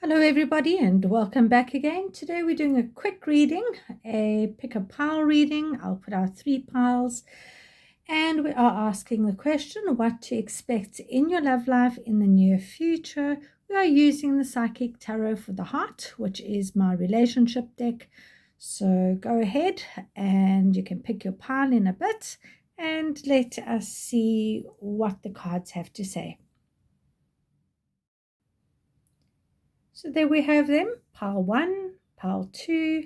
Hello everybody and welcome back again. Today we're doing a quick reading, a pick a pile reading. I'll put out 3 piles and we are asking the question what to expect in your love life in the near future. We are using the Psychic Tarot for the Heart, which is my relationship deck. So go ahead and you can pick your pile in a bit and let us see what the cards have to say. So there we have them, pile 1, pile 2,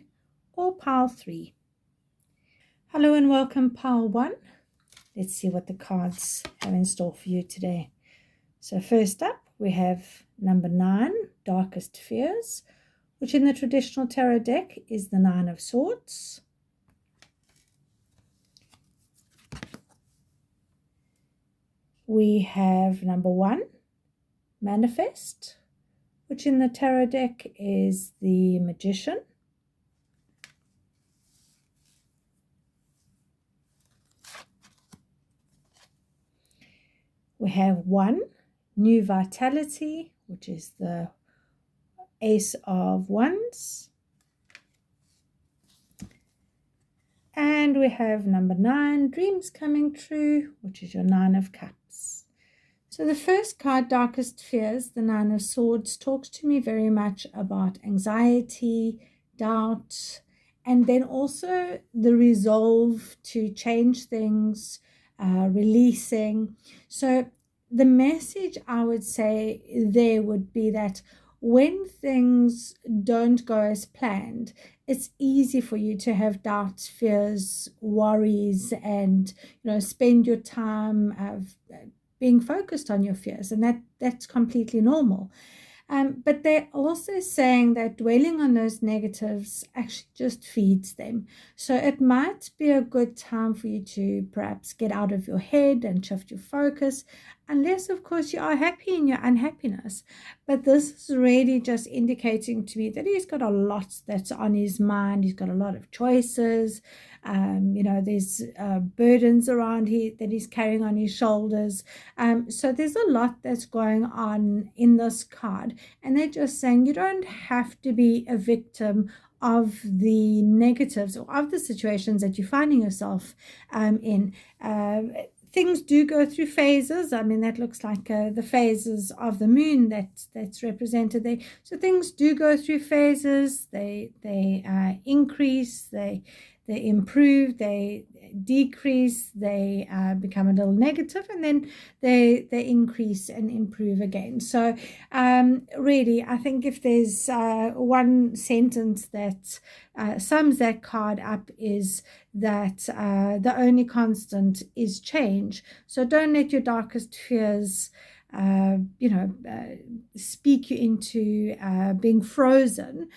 or pile 3. Hello and welcome, pile 1. Let's see what the cards have in store for you today. So first up, we have number 9, Darkest Fears, which in the traditional tarot deck is the 9 of Swords. We have number 1, Manifest, which in the tarot deck is the Magician. We have 1, New Vitality, which is the Ace of Wands. And we have number 9, Dreams Coming True, which is your 9 of Cups. So the first card, Darkest Fears, the 9 of Swords, talks to me very much about anxiety, doubt, and then also the resolve to change things, releasing. So the message I would say there would be that when things don't go as planned, it's easy for you to have doubts, fears, worries, and spend your time being focused on your fears, and that's completely normal. But they're also saying that dwelling on those negatives actually just feeds them. So it might be a good time for you to perhaps get out of your head and shift your focus, unless, of course, you are happy in your unhappiness. But this is really just indicating to me that he's got a lot that's on his mind. He's got a lot of choices. There's burdens around here that he's carrying on his shoulders. So there's a lot that's going on in this card. And they're just saying you don't have to be a victim of the negatives or of the situations that you're finding yourself in. Things do go through phases. I mean, that looks like the phases of the moon that's represented there. So things do go through phases. They increase, they improve, they decrease, they become a little negative, and then they increase and improve again. So really, I think if there's one sentence that sums that card up, is that the only constant is change. So don't let your darkest fears speak you into being frozen,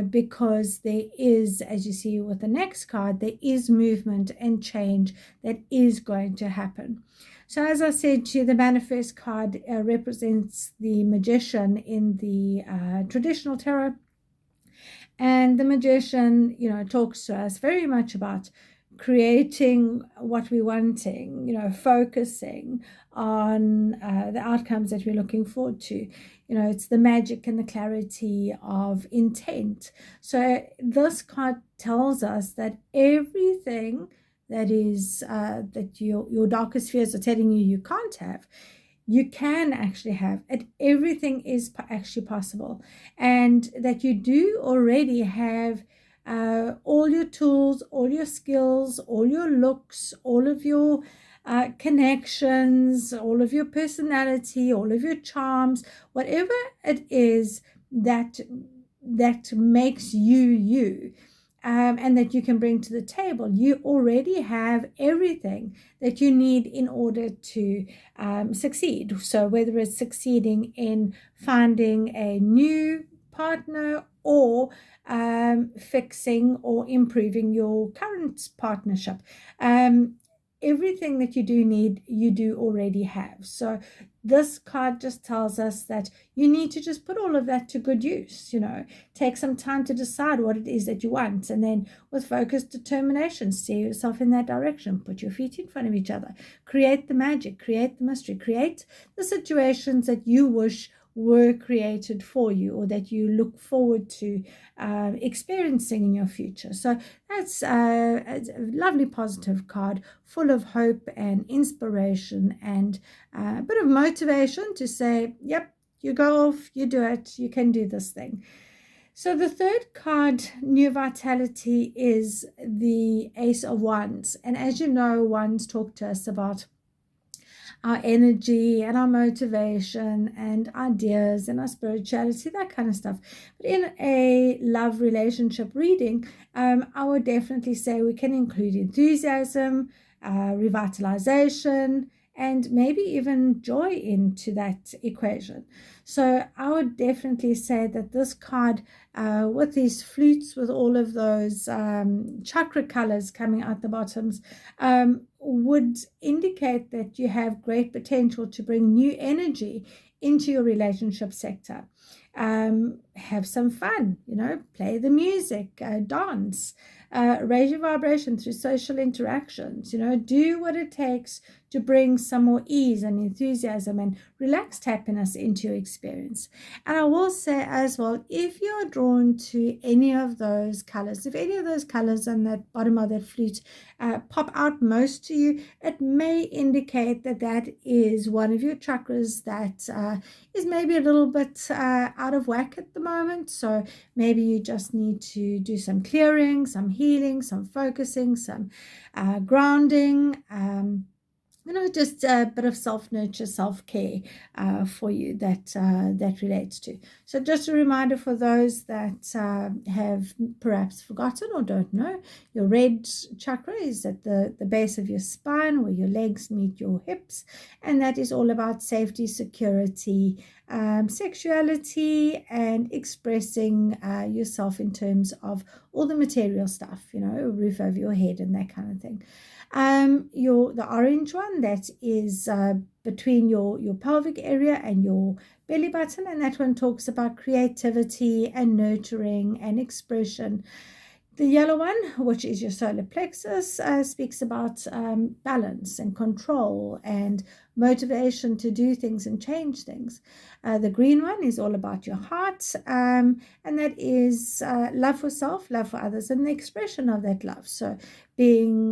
because there is, as you see with the next card, there is movement and change that is going to happen. So as I said to you, the Manifest card represents the Magician in the traditional tarot. And the Magician, talks to us very much about creating what we're wanting, focusing on the outcomes that we're looking forward to. It's the magic and the clarity of intent. So this card tells us that everything that is that your darkest fears are telling you can't have, you can actually have it. Everything is actually possible, and that you do already have all your tools, all your skills, all your looks, all of your connections, all of your personality, all of your charms, whatever it is that makes you, and that you can bring to the table. You already have everything that you need in order to succeed. So whether it's succeeding in finding a new partner, or fixing or improving your current partnership, everything that you do need, you do already have. So this card just tells us that you need to just put all of that to good use. Take some time to decide what it is that you want, and then with focused determination, steer yourself in that direction. Put your feet in front of each other. Create the magic, create the mystery, create the situations that you wish were created for you, or that you look forward to experiencing in your future. So that's a lovely positive card, full of hope and inspiration and a bit of motivation to say, yep, you go off, you do it, you can do this thing. So the third card, New Vitality, is the Ace of Wands. And as you know, Wands talk to us about our energy and our motivation and ideas and our spirituality, that kind of stuff. But in a love relationship reading, I would definitely say we can include enthusiasm, revitalization, and maybe even joy into that equation. So I would definitely say that this card, with these flutes, with all of those chakra colors coming out the bottoms, would indicate that you have great potential to bring new energy into your relationship sector. Have some fun, play the music, dance, raise your vibration through social interactions, do what it takes to bring some more ease and enthusiasm and relaxed happiness into your experience. And I will say as well, if you're drawn to any of those colors, if any of those colors on that bottom of that flute pop out most to you, it may indicate that that is one of your chakras that is maybe a little bit out of whack at the moment. So maybe you just need to do some clearing, some healing, some focusing, some grounding, just a bit of self-nurture, self-care for you that relates to. So just a reminder for those that have perhaps forgotten or don't know, your red chakra is at the base of your spine where your legs meet your hips, and that is all about safety, security, sexuality, and expressing yourself in terms of all the material stuff, a roof over your head and that kind of thing. The orange one, that is between your pelvic area and your belly button, and that one talks about creativity and nurturing and expression. The yellow one, which is your solar plexus, speaks about balance and control and motivation to do things and change things. The green one is all about your heart, and that is love for self, love for others, and the expression of that love. So being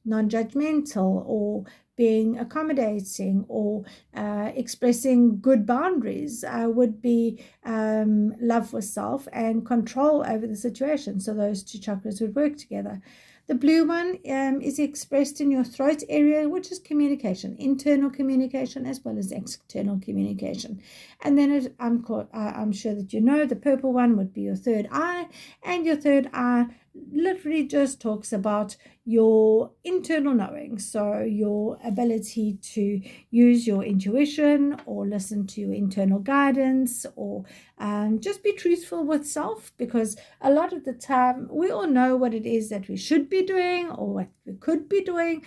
non-judgmental, or being accommodating, or expressing good boundaries would be love for self and control over the situation. So those two chakras would work together. The blue one is expressed in your throat area, which is communication, internal communication as well as external communication. And then I'm sure that the purple one would be your third eye, and your third eye literally just talks about your internal knowing, so your ability to use your intuition or listen to your internal guidance, or just be truthful with self, because a lot of the time we all know what it is that we should be doing or what we could be doing,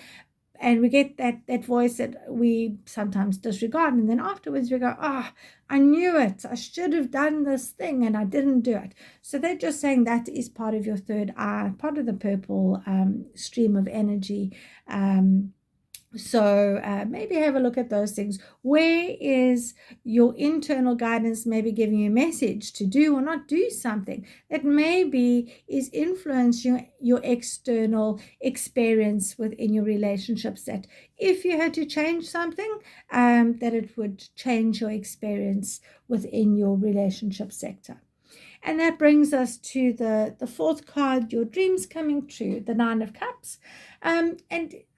and we get that voice that we sometimes disregard, and then afterwards we go, I knew it, I should have done this thing and I didn't do it. So they're just saying that is part of your third eye, part of the purple stream of energy. So maybe have a look at those things. Where is your internal guidance maybe giving you a message to do or not do something that maybe is influencing your external experience within your relationships, that if you had to change something, that it would change your experience within your relationship sector. And that brings us to the fourth card, your dreams coming true, the Nine of Cups. And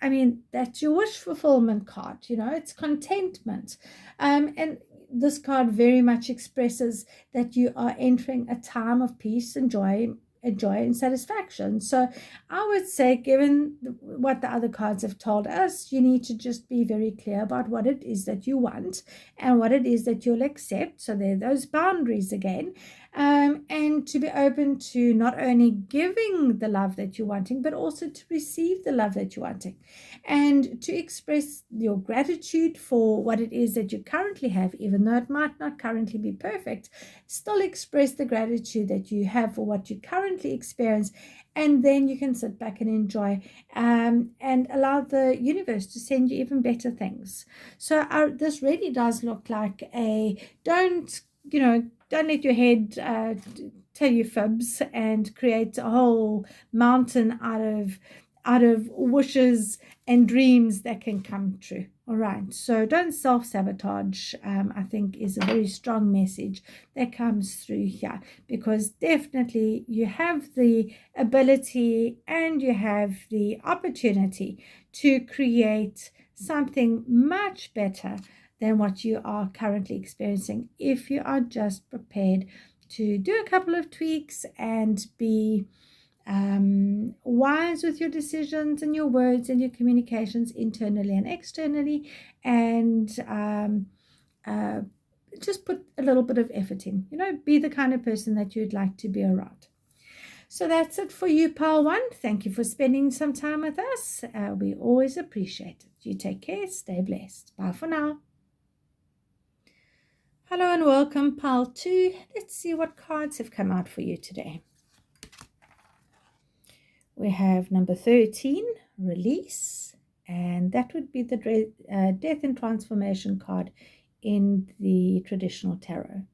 I mean, that's your wish fulfillment card, it's contentment. And this card very much expresses that you are entering a time of peace and joy and satisfaction. So I would say, given what the other cards have told us, you need to just be very clear about what it is that you want and what it is that you'll accept. So there are those boundaries again. and to be open to not only giving the love that you're wanting, but also to receive the love that you're wanting, and to express your gratitude for what it is that you currently have, even though it might not currently be perfect. Still express the gratitude that you have for what you currently experience, and then you can sit back and enjoy, and allow the universe to send you even better things. So this really does look like don't let your head tell you fibs and create a whole mountain out of wishes and dreams that can come true. All right, so don't self-sabotage, I think is a very strong message that comes through here, because definitely you have the ability and you have the opportunity to create something much better than what you are currently experiencing, if you are just prepared to do a couple of tweaks and be wise with your decisions and your words and your communications internally and externally, and just put a little bit of effort in. Be the kind of person that you'd like to be around. So that's it for you, Pile 1. Thank you for spending some time with us. We always appreciate it. You take care. Stay blessed. Bye for now. Hello and welcome, Pile 2. Let's see what cards have come out for you today. We have number 13, Release, and that would be the Death and Transformation card in the traditional tarot.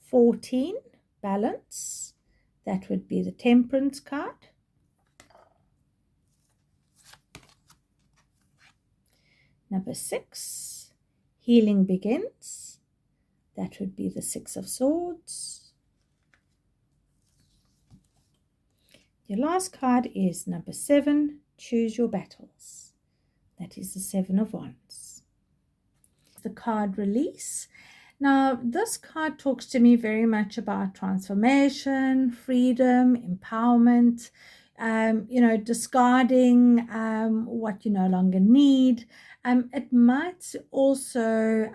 14, Balance, that would be the Temperance card. Number 6, Healing Begins, that would be the Six of Swords. Your last card is number 7, Choose Your Battles, that is the Seven of Wands. The card Release. Now, this card talks to me very much about transformation, freedom, empowerment, discarding what you no longer need. It might also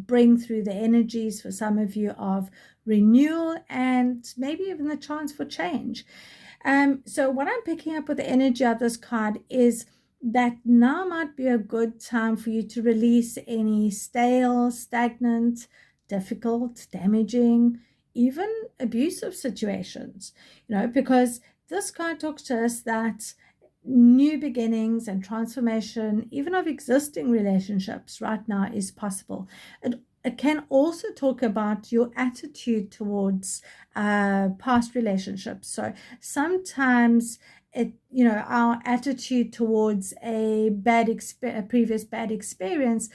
bring through the energies for some of you of renewal and maybe even the chance for change. So what I'm picking up with the energy of this card is that now might be a good time for you to release any stale, stagnant, difficult, damaging, even abusive situations, because this card talks to us that new beginnings and transformation, even of existing relationships right now, is possible. It can also talk about your attitude towards past relationships. So sometimes our attitude towards a previous bad experience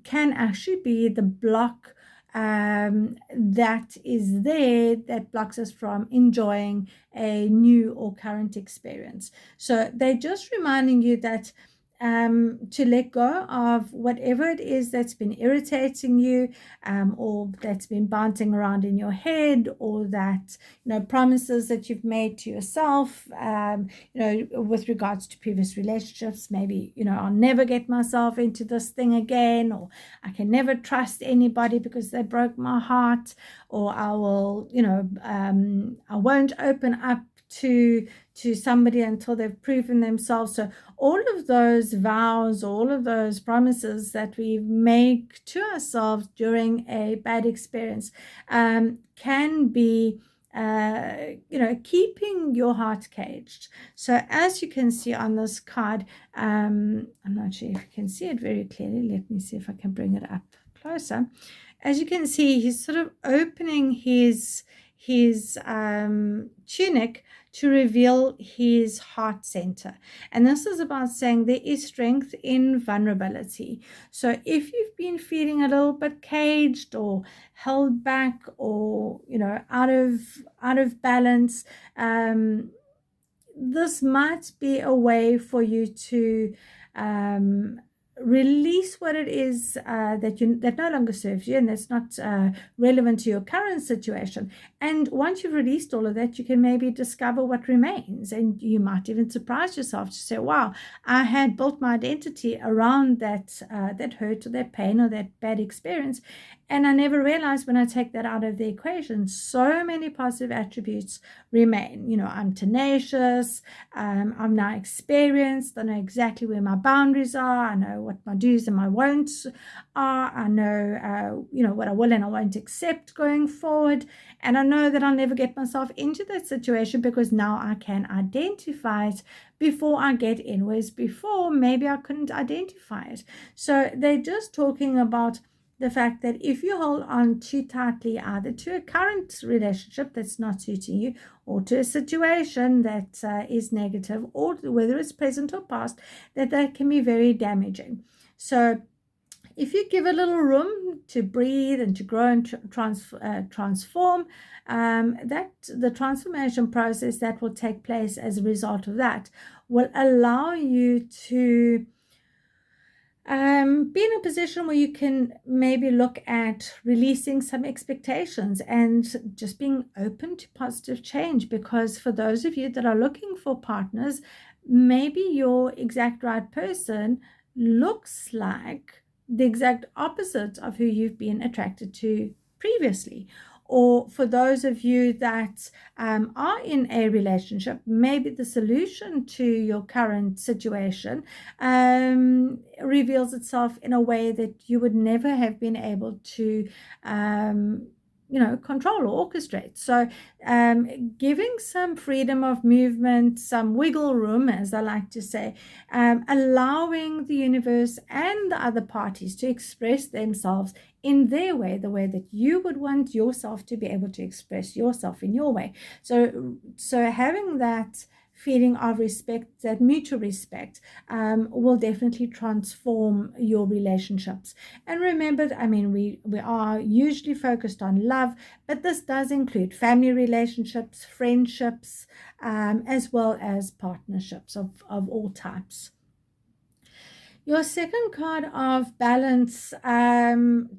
can actually be the block that is there that blocks us from enjoying a new or current experience. So they're just reminding you that to let go of whatever it is that's been irritating you, or that's been bouncing around in your head, or that promises that you've made to yourself, with regards to previous relationships. Maybe I'll never get myself into this thing again, or I can never trust anybody because they broke my heart, or I will I won't open up to somebody until they've proven themselves. So all of those vows, all of those promises that we make to ourselves during a bad experience can be keeping your heart caged. So as you can see on this card, I'm not sure if you can see it very clearly. Let me see if I can bring it up closer. As you can see, he's sort of opening his tunic to reveal his heart center. And this is about saying there is strength in vulnerability. So if you've been feeling a little bit caged or held back, or out of balance, this might be a way for you to release what it is that no longer serves you and that's not relevant to your current situation. And once you've released all of that, you can maybe discover what remains, and you might even surprise yourself to say, wow, I had built my identity around that hurt or that pain or that bad experience, and I never realized when I take that out of the equation, so many positive attributes remain. I'm tenacious, I'm now experienced, I know exactly where my boundaries are, I know what my do's and my won'ts are, I know, what I will and I won't accept going forward, and I know that I'll never get myself into that situation because now I can identify it before I get in, whereas before maybe I couldn't identify it. So they're just talking about the fact that if you hold on too tightly either to a current relationship that's not suiting you or to a situation that is negative, or whether it's present or past, that can be very damaging. So if you give a little room to breathe and to grow and transform, that the transformation process that will take place as a result of that will allow you to be in a position where you can maybe look at releasing some expectations and just being open to positive change. Because for those of you that are looking for partners, maybe your exact right person looks like the exact opposite of who you've been attracted to previously. Or for those of you that are in a relationship, maybe the solution to your current situation reveals itself in a way that you would never have been able to control or orchestrate. So giving some freedom of movement, some wiggle room, as I like to say, allowing the universe and the other parties to express themselves in their way, the way that you would want yourself to be able to express yourself in your way. So having that feeling of respect, that mutual respect, will definitely transform your relationships. And remember, we are usually focused on love, but this does include family relationships, friendships, as well as partnerships of all types. Your second card of balance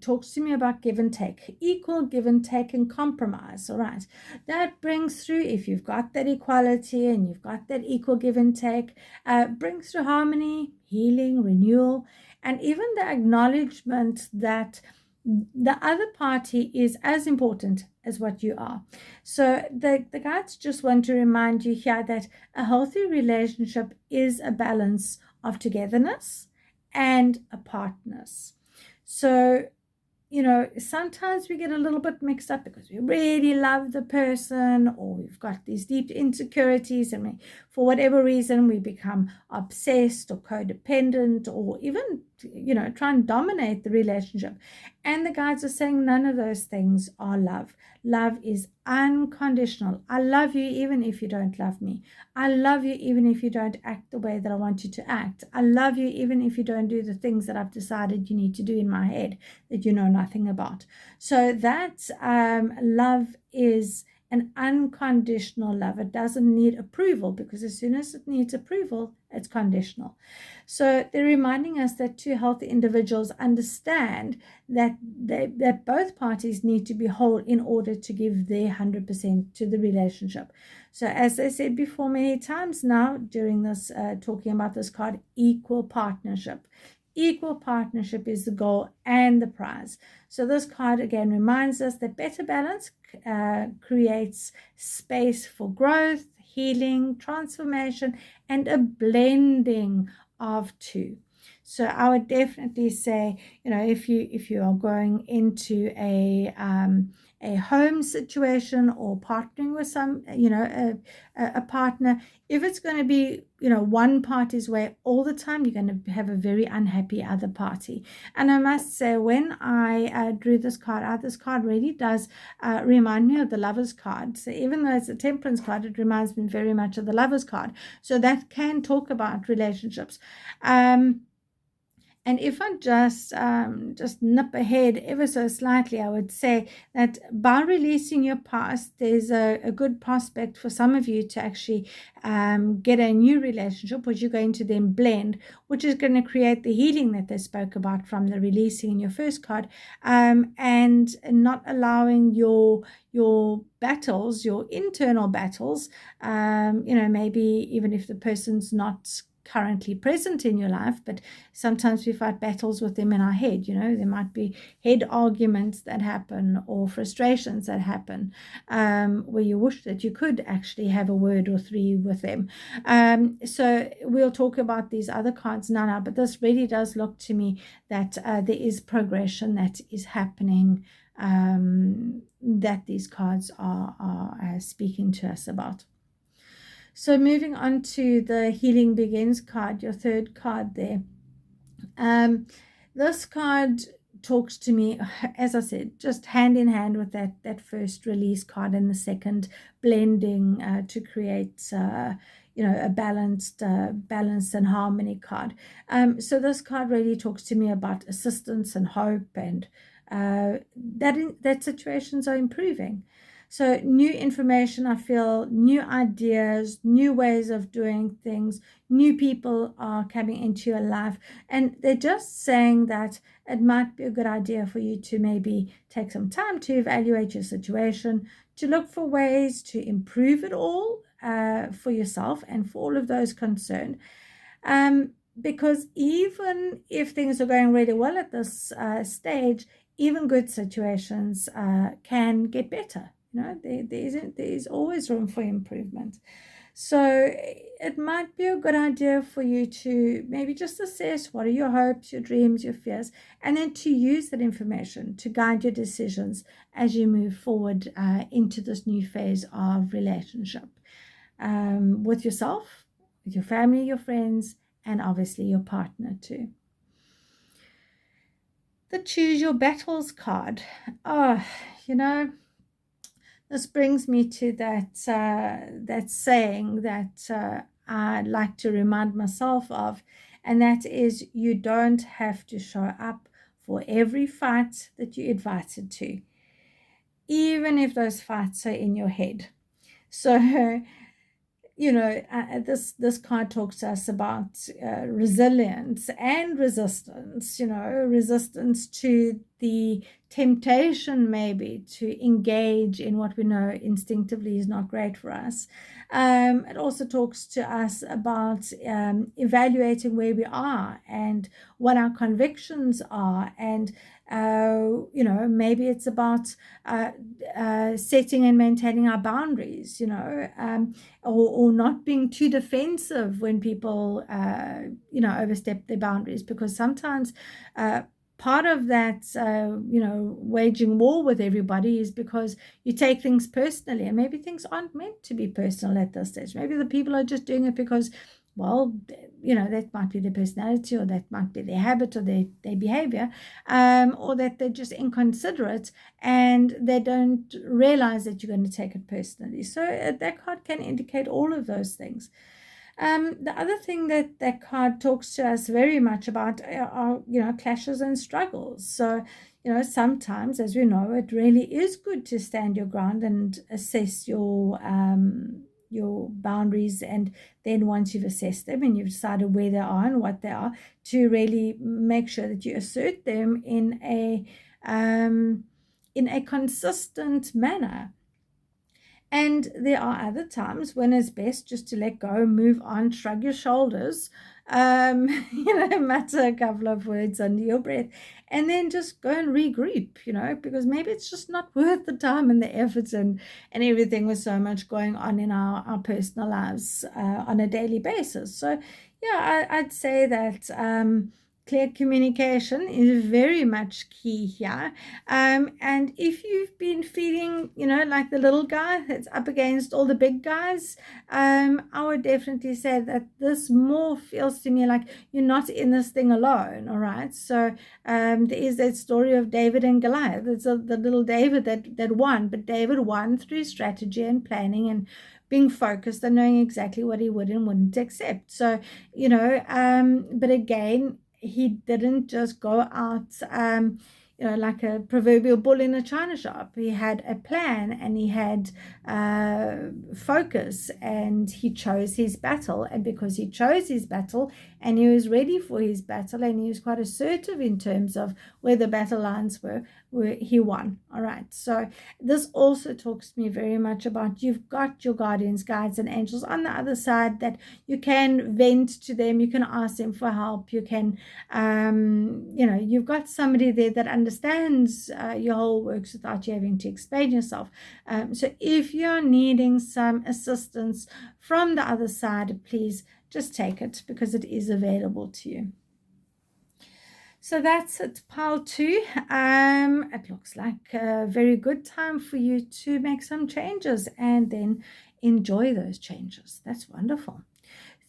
talks to me about give and take, equal give and take and compromise. All right, that brings through, if you've got that equality and you've got that equal give and take, brings through harmony, healing, renewal, and even the acknowledgement that the other party is as important as what you are. So the guides just want to remind you here that a healthy relationship is a balance of togetherness and apartness. So sometimes we get a little bit mixed up because we really love the person, or we've got these deep insecurities, and for whatever reason we become obsessed or codependent, or even try and dominate the relationship. And the guides are saying none of those things are love. Love is unconditional. I love you even if you don't love me. I love you even if you don't act the way that I want you to act. I love you even if you don't do the things that I've decided you need to do in my head that you know nothing about. So that love is an unconditional love. It doesn't need approval, because as soon as it needs approval, it's conditional. So they're reminding us that two healthy individuals understand that that both parties need to be whole in order to give their 100% to the relationship. So as I said before many times now during this talking about this card, equal partnership. Equal partnership is the goal and the prize. So this card again reminds us that better balance creates space for growth, healing, transformation, and a blending of two. So I would definitely say, if you are going into a home situation or partnering with some, a partner, if it's going to be, one party's way all the time, you're going to have a very unhappy other party. And I must say, when I drew this card out, this card really does remind me of the Lover's card. So even though it's a Temperance card, it reminds me very much of the Lover's card. So that can talk about relationships. And if I just nip ahead ever so slightly, I would say that by releasing your past, there's a good prospect for some of you to actually get a new relationship, which you're going to then blend, which is going to create the healing that they spoke about from the releasing in your first card, and not allowing your battles, your internal battles, maybe even if the person's not currently present in your life, but sometimes we fight battles with them in our head. There might be head arguments that happen or frustrations that happen, where you wish that you could actually have a word or three with them. So we'll talk about these other cards now, but this really does look to me that there is progression that is happening, that these cards are speaking to us about. So moving on to the Healing Begins card, your third card there. This card talks to me, as I said, just hand in hand with that first release card and the second, blending to create a balanced and harmony card. So this card really talks to me about assistance and hope, and that situations are improving. So new information, I feel, new ideas, new ways of doing things, new people are coming into your life, and they're just saying that it might be a good idea for you to maybe take some time to evaluate your situation, to look for ways to improve it all for yourself and for all of those concerned. Because even if things are going really well at this stage, even good situations can get better. There's always room for improvement. So it might be a good idea for you to maybe just assess what are your hopes, your dreams, your fears, and then to use that information to guide your decisions as you move forward into this new phase of relationship with yourself, with your family, your friends, and obviously your partner too. The Choose Your Battles card. This brings me to that saying that I like to remind myself of, and that is, you don't have to show up for every fight that you're invited to, even if those fights are in your head. So this card talks to us about resilience and resistance, resistance to the temptation maybe to engage in what we know instinctively is not great for us. It also talks to us about evaluating where we are and what our convictions are, and maybe it's about setting and maintaining our boundaries, or not being too defensive when people overstep their boundaries, because sometimes part of that waging war with everybody is because you take things personally, and maybe things aren't meant to be personal at this stage. Maybe the people are just doing it because, well, that might be their personality, or that might be their habit, or their behavior, or that they're just inconsiderate and they don't realize that you're going to take it personally. So that card can indicate all of those things. The other thing that card talks to us very much about are clashes and struggles. So sometimes, as we know, it really is good to stand your ground and assess your boundaries, and then once you've assessed them and you've decided where they are and what they are, to really make sure that you assert them in a consistent manner. And there are other times when it's best just to let go, move on, shrug your shoulders, mutter a couple of words under your breath, and then just go and regroup, because maybe it's just not worth the time and the effort and everything, with so much going on in our personal lives on a daily basis. So, yeah, I'd say that clear communication is very much key here. And if you've been feeling, like the little guy that's up against all the big guys, I would definitely say that this more feels to me like you're not in this thing alone, all right? So there is that story of David and Goliath. It's the little David that won, but David won through strategy and planning and being focused and knowing exactly what he would and wouldn't accept. So, but again, he didn't just go out, like a proverbial bull in a china shop. He had a plan, and he had focus, and he chose his battle. And because he chose his battle and he was ready for his battle, and he was quite assertive in terms of where the battle lines were, he won. All right. So this also talks to me very much about, you've got your guardians, guides, and angels on the other side that you can vent to them. You can ask them for help. You can, you've got somebody there that understands your whole works without you having to explain yourself. So if you're needing some assistance from the other side, please just take it, because it is available to you. So that's it, pile 2. It looks like a very good time for you to make some changes and then enjoy those changes. That's wonderful.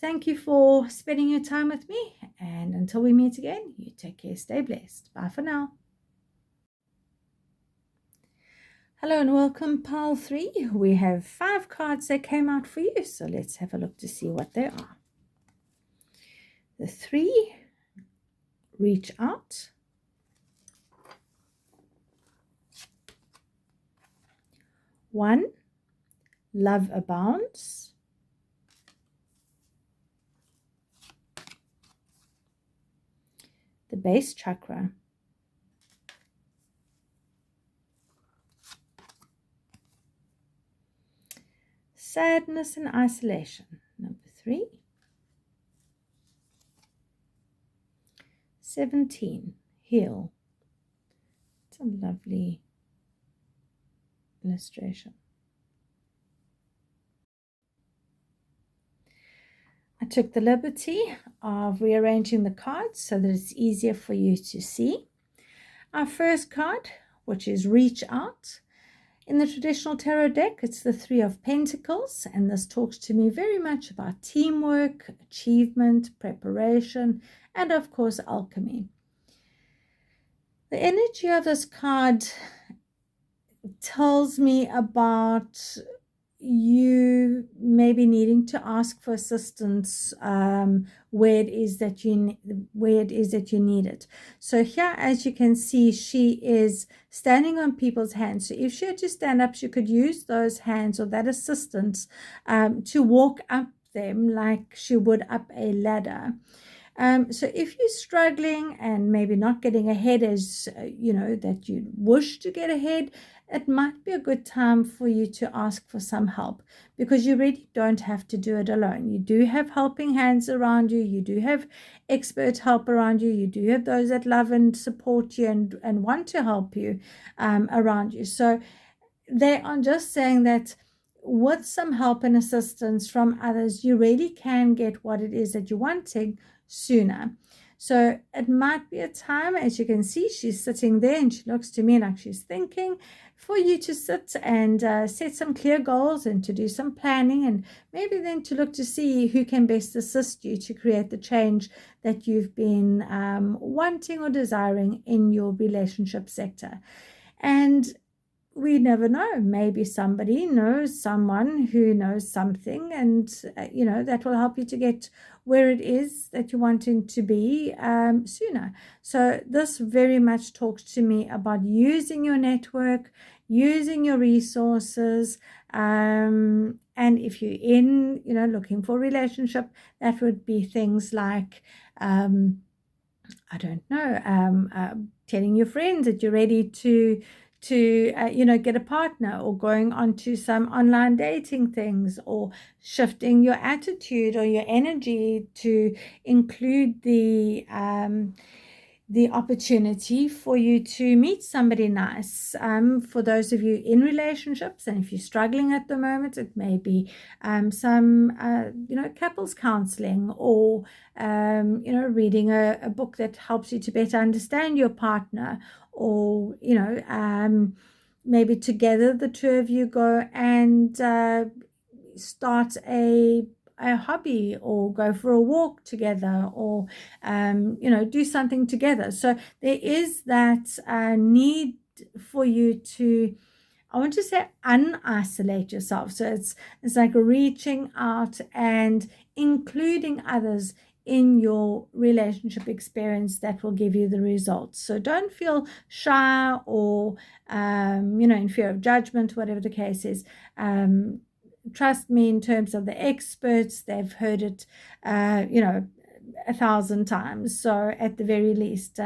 Thank you for spending your time with me. And until we meet again, you take care, stay blessed. Bye for now. Hello and welcome, pile 3. We have 5 cards that came out for you. So let's have a look to see what they are. The 3, reach out. 1, love abounds. 2, base chakra. 3, sadness and isolation. Number 3. 17, heal. It's a lovely illustration. I took the liberty of rearranging the cards so that it's easier for you to see. Our first card, which is reach out. In the traditional tarot deck, it's the 3 of Pentacles, and this talks to me very much about teamwork, achievement, preparation, and of course, alchemy. The energy of this card tells me about you maybe needing to ask for assistance where it is that you need it. So here, as you can see, she is standing on people's hands. So if she had to stand up, she could use those hands or that assistance to walk up them like she would up a ladder. So if you're struggling and maybe not getting ahead as that you wish to get ahead, it might be a good time for you to ask for some help, because you really don't have to do it alone. You do have helping hands around you. You do have expert help around you. You do have those that love and support you and want to help you around you. So they are just saying that with some help and assistance from others, you really can get what it is that you're wanting sooner. So it might be a time, as you can see, she's sitting there and she looks to me like she's thinking, for you to sit and set some clear goals and to do some planning, and maybe then to look to see who can best assist you to create the change that you've been wanting or desiring in your relationship sector. And we never know, maybe somebody knows someone who knows something, and that will help you to get where it is that you're wanting to be sooner. So this very much talks to me about using your network, using your resources, and if you're in looking for a relationship, that would be things like I don't know, telling your friends that you're ready to get a partner, or going on to some online dating things, or shifting your attitude or your energy to include the opportunity for you to meet somebody nice. For those of you in relationships, and if you're struggling at the moment, it may be some couples counseling, or reading a book that helps you to better understand your partner, or maybe together the 2 of you go and start a hobby, or go for a walk together, or do something together. So there is that need for you to, I want to say, unisolate yourself. So it's like reaching out and including others in your relationship experience that will give you the results. So don't feel shy or, in fear of judgment, whatever the case is. Trust me, in terms of the experts, they've heard it, 1,000 times. So at the very least,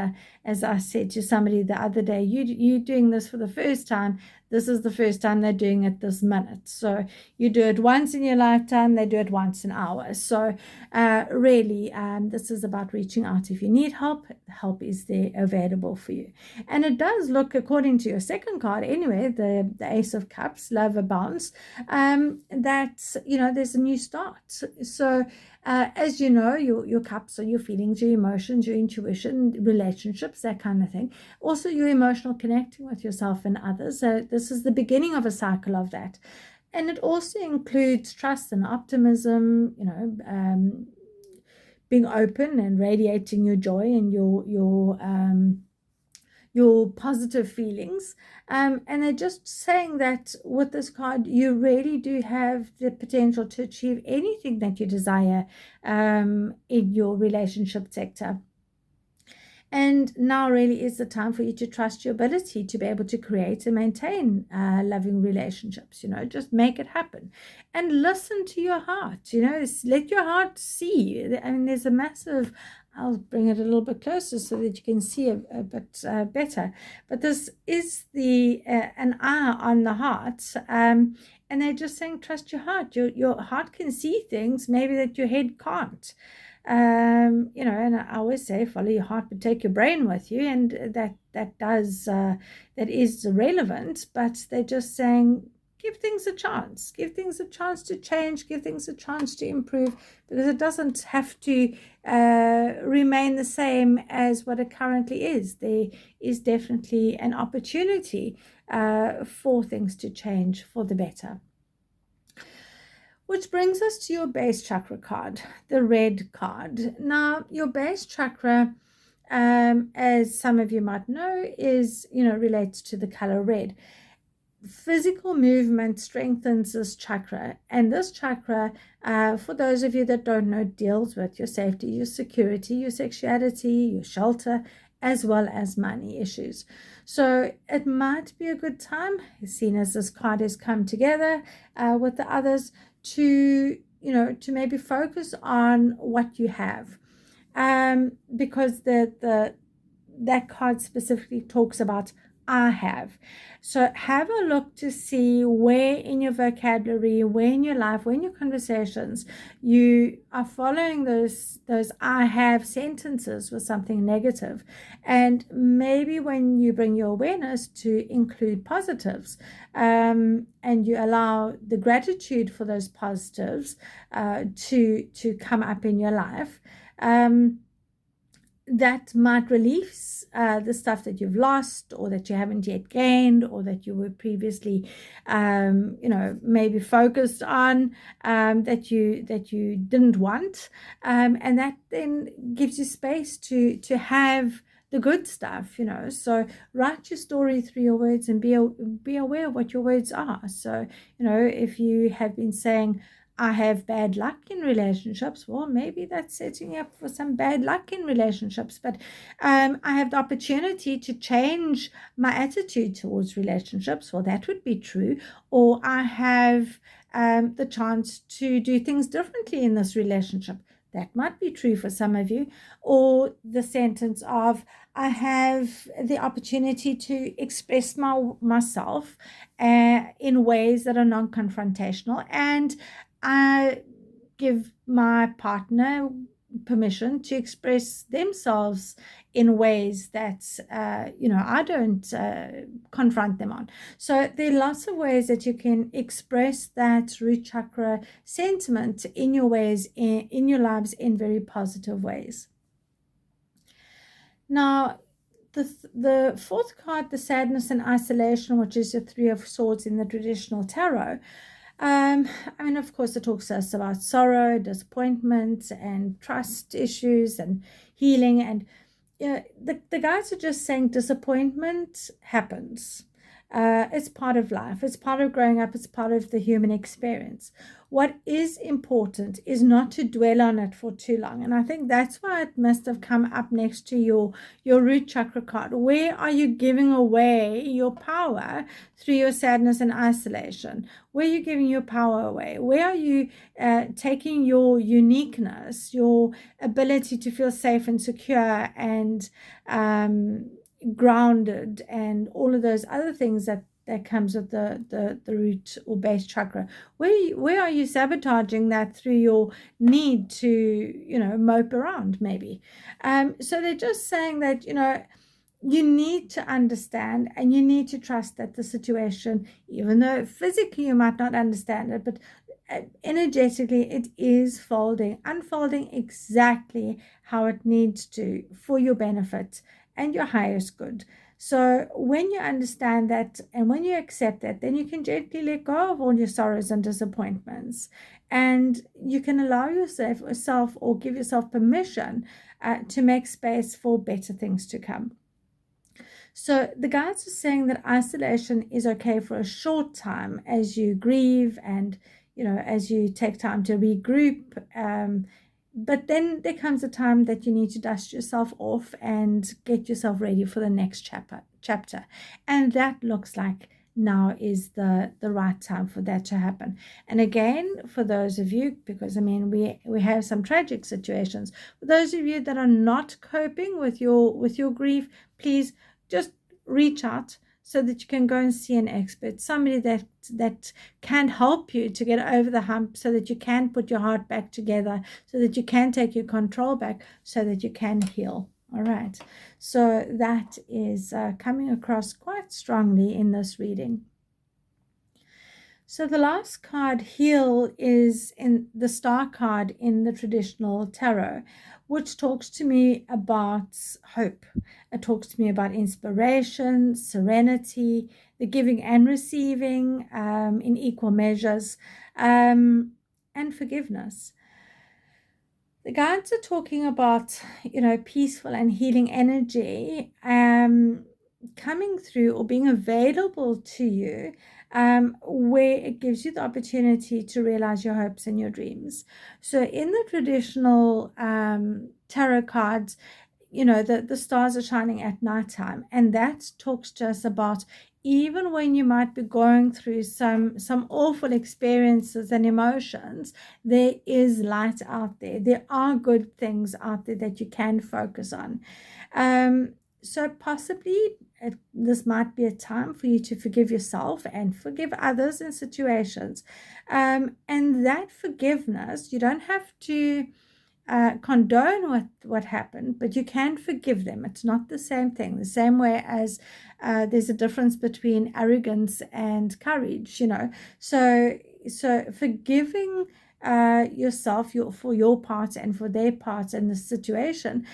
as I said to somebody the other day, you doing this for the first time. This is the first time they're doing it this minute. So you do it once in your lifetime, they do it once an hour. So really, this is about reaching out. If you need help, help is there available for you. And it does look, according to your second card anyway, the Ace of Cups, love abounds, that, there's a new start. So as you know, your cups are your feelings, your emotions, your intuition, relationships, that kind of thing. Also your emotional connecting with yourself and others. So this is the beginning of a cycle of that. And it also includes trust and optimism, being open and radiating your joy and your positive feelings. And they're just saying that with this card, you really do have the potential to achieve anything that you desire in your relationship sector. And now really is the time for you to trust your ability to be able to create and maintain loving relationships. Just make it happen and listen to your heart. Let your heart see. I mean, there's a massive, I'll bring it a little bit closer so that you can see a bit better. But this is an eye on the heart. And they're just saying, trust your heart. Your heart can see things maybe that your head can't. And I always say, follow your heart, but take your brain with you. And that is relevant, but they're just saying, give things a chance, give things a chance to change, give things a chance to improve, because it doesn't have to remain the same as what it currently is. There is definitely an opportunity for things to change for the better. Which brings us to your base chakra card, the red card. Now, your base chakra, as some of you might know, relates to the color red. Physical movement strengthens this chakra, and this chakra, for those of you that don't know, deals with your safety, your security, your sexuality, your shelter, as well as money issues. So it might be a good time, seen as this card has come together with the others, to maybe focus on what you have, because that card specifically talks about I have. So have a look to see where in your vocabulary, where in your life, where in your conversations you are following those I have sentences with something negative. And maybe when you bring your awareness to include positives, and you allow the gratitude for those positives to come up in your life, that might release the stuff that you've lost, or that you haven't yet gained, or that you were previously maybe focused on, that you didn't want, and that then gives you space to have the good stuff. So write your story through your words, and be aware of what your words are. So if you have been saying, I have bad luck in relationships, well, maybe that's setting you up for some bad luck in relationships. But I have the opportunity to change my attitude towards relationships. Well, that would be true. Or I have the chance to do things differently in this relationship. That might be true for some of you. Or the sentence of, I have the opportunity to express myself in ways that are non-confrontational, and I give my partner permission to express themselves in ways that I don't confront them on. So there are lots of ways that you can express that root chakra sentiment in your ways, in your lives, in very positive ways. Now, the fourth card, the sadness and isolation, which is the Three of Swords in the traditional tarot. Of course, it talks to us about sorrow, disappointment, and trust issues, and healing. And the guys are just saying disappointment happens. It's part of life. It's part of growing up. It's part of the human experience. what is important is not to dwell on it for too long. And I think that's why it must have come up next to your root chakra card. Where are you giving away your power through your sadness and isolation? Where are you giving your power away? Where are you taking your uniqueness, your ability to feel safe and secure and grounded, and all of those other things that comes with the root or base chakra? Where are you sabotaging that through your need to mope around maybe? So they're just saying that you need to understand and you need to trust that the situation, even though physically you might not understand it, but energetically it is unfolding exactly how it needs to for your benefit and your highest good. So when you understand that and when you accept that, then you can gently let go of all your sorrows and disappointments, and you can allow yourself or give yourself permission to make space for better things to come. So the guides are saying that isolation is okay for a short time as you grieve and as you take time to regroup. But then there comes a time that you need to dust yourself off and get yourself ready for the next chapter. And that looks like now is the right time for that to happen. And again, for those of you, because we have some tragic situations, for those of you that are not coping with your grief, please just reach out so that you can go and see an expert, somebody that can help you to get over the hump, so that you can put your heart back together, so that you can take your control back, so that you can heal. All right, so that is coming across quite strongly in this reading. So the last card, Heal, is in the Star card in the traditional tarot, which talks to me about hope. It talks to me about inspiration, serenity, the giving and receiving in equal measures, and forgiveness. The guides are talking about, peaceful and healing energy coming through or being available to you, where it gives you the opportunity to realize your hopes and your dreams. So in the traditional tarot cards, the stars are shining at nighttime, and that talks to us about even when you might be going through some awful experiences and emotions, there is light out there. There are good things out there that you can focus on. So possibly this might be a time for you to forgive yourself and forgive others in situations. And that forgiveness, you don't have to condone what happened, but you can forgive them. It's not the same thing. The same way as there's a difference between arrogance and courage, So forgiving yourself for your part and for their part in the situation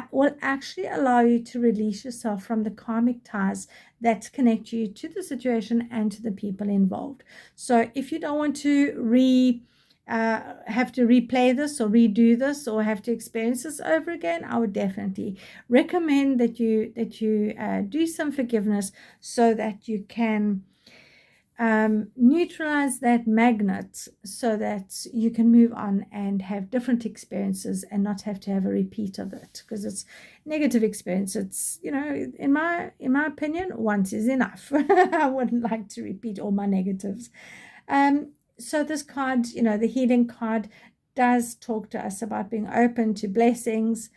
will actually allow you to release yourself from the karmic ties that connect you to the situation and to the people involved. So if you don't want to have to replay this or redo this or have to experience this over again, I would definitely recommend that you do some forgiveness so that you can neutralize that magnet, so that you can move on and have different experiences and not have to have a repeat of it, because it's negative experience. It's in my opinion, once is enough. I wouldn't like to repeat all my negatives. So this card, the healing card, does talk to us about being open to blessings,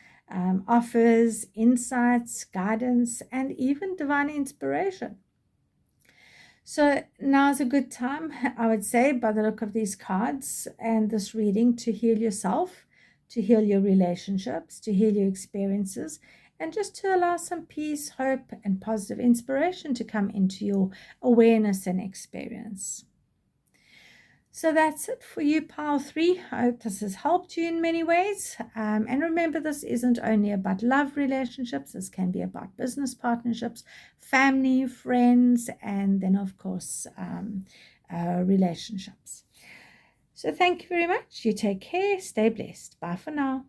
offers, insights, guidance, and even divine inspiration. So now's a good time, I would say, by the look of these cards and this reading, to heal yourself, to heal your relationships, to heal your experiences, and just to allow some peace, hope, and positive inspiration to come into your awareness and experience. So that's it for you, Pile 3. I hope this has helped you in many ways. And remember, this isn't only about love relationships. This can be about business partnerships, family, friends, and then, of course, relationships. So thank you very much. You take care. Stay blessed. Bye for now.